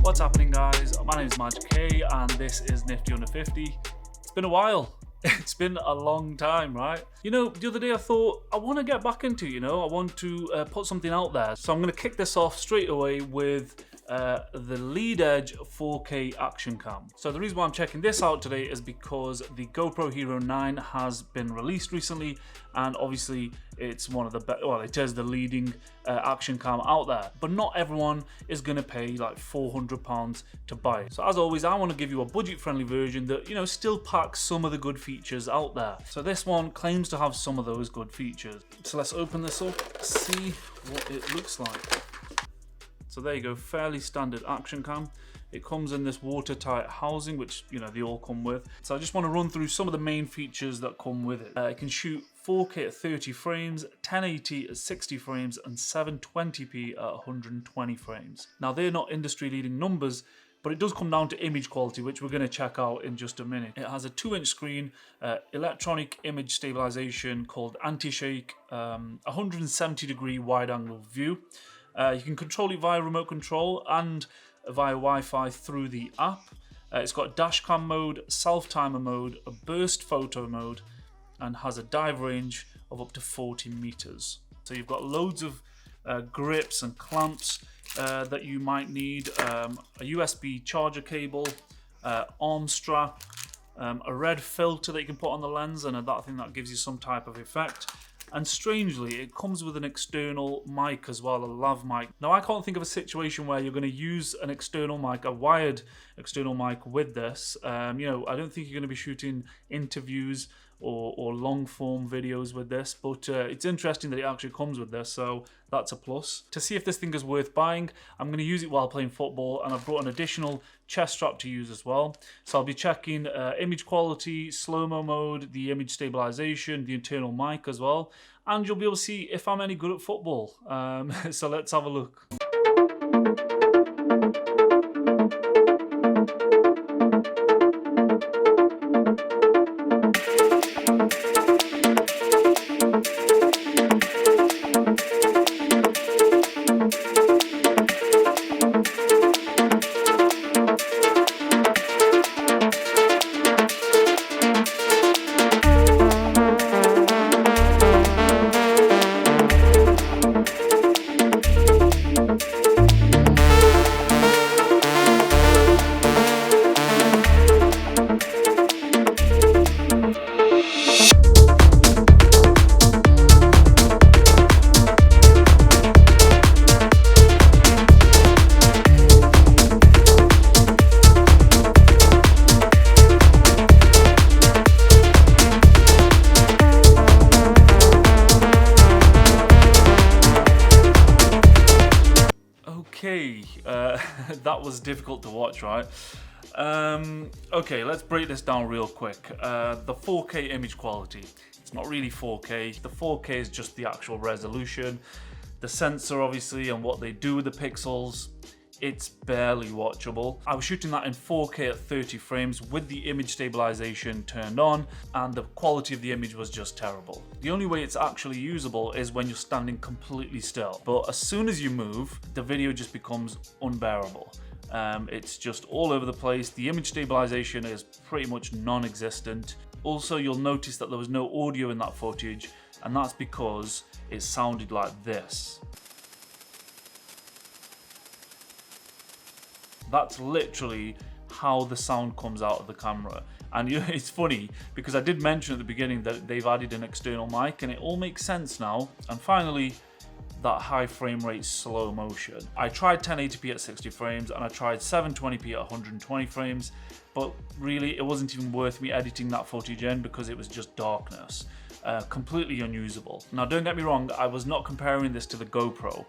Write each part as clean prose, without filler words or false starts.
What's happening, guys? My name is Magic K and this is Nifty Under 50. It's been a while. It's been a long time, right? You know, the other day I thought I want to get back into, I want to put something out there. So I'm going to kick this off straight away with the Lead Edge 4K action cam. So the reason why I'm checking this out today is because the GoPro Hero 9 has been released recently, and obviously it's one of the best, well, it is the leading action cam out there, but not everyone is going to pay like £400 to buy it. So as always, I want to give you a budget friendly version that, still packs some of the good features out there. So this one claims to have some of those good features. So let's open this up, see what it looks like. So there you go, fairly standard action cam. It comes in this watertight housing, which they all come with. So I just want to run through some of the main features that come with it. It can shoot 4K at 30 frames, 1080 at 60 frames, and 720p at 120 frames. Now they're not industry leading numbers, but it does come down to image quality, which we're going to check out in just a minute. It has a 2-inch screen, electronic image stabilization called anti-shake, 170-degree wide-angle view. You can control it via remote control and via Wi-Fi through the app. It's got dashcam mode, self-timer mode, a burst photo mode, and has a dive range of up to 40 meters. So you've got loads of grips and clamps that you might need, a USB charger cable, arm strap, a red filter that you can put on the lens, and I think that gives you some type of effect. And strangely, it comes with an external mic as well, a lav mic. Now, I can't think of a situation where you're going to use an external mic, a wired external mic with this. I don't think you're going to be shooting interviews or long form videos with this, but it's interesting that it actually comes with this, so that's a plus. To see if this thing is worth buying, I'm going to use it while playing football, and I've brought an additional chest strap to use as well. So I'll be checking image quality, slow-mo mode, the image stabilization, the internal mic as well, and you'll be able to see if I'm any good at football. So let's have a look. Okay, that was difficult to watch, right? Okay, let's break this down real quick. The 4K image quality, it's not really 4K. The 4K is just the actual resolution. The sensor, obviously, and what they do with the pixels, it's barely watchable. I was shooting that in 4K at 30 frames with the image stabilization turned on, and the quality of the image was just terrible. The only way it's actually usable is when you're standing completely still. But as soon as you move, the video just becomes unbearable. It's just all over the place. The image stabilization is pretty much non-existent. Also, you'll notice that there was no audio in that footage, and that's because it sounded like this. That's literally how the sound comes out of the camera. And it's funny because I did mention at the beginning that they've added an external mic, and it all makes sense now. And finally, that high frame rate slow motion. I tried 1080p at 60 frames and I tried 720p at 120 frames, but really it wasn't even worth me editing that footage in because it was just darkness. Completely unusable. Now don't get me wrong, I was not comparing this to the GoPro.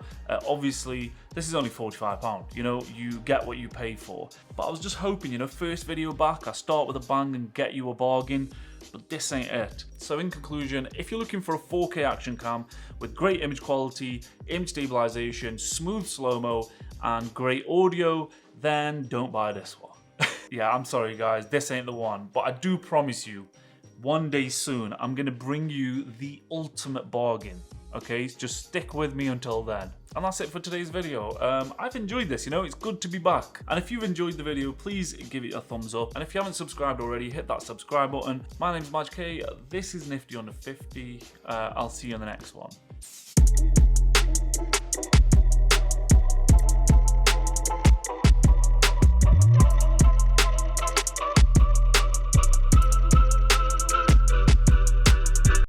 Obviously this is only £45, you get what you pay for. But I was just hoping, first video back, I start with a bang and get you a bargain, but this ain't it. So in conclusion, if you're looking for a 4K action cam with great image quality, image stabilization, smooth slow-mo, and great audio, then don't buy this one. Yeah, I'm sorry guys, this ain't the one, but I do promise you, one day soon, I'm gonna bring you the ultimate bargain. Okay, just stick with me until then. And that's it for today's video. I've enjoyed this, you know, it's good to be back. And if you've enjoyed the video, please give it a thumbs up. And if you haven't subscribed already, hit that subscribe button. My name's Maj K. This is Nifty Under 50. I'll see you in the next one.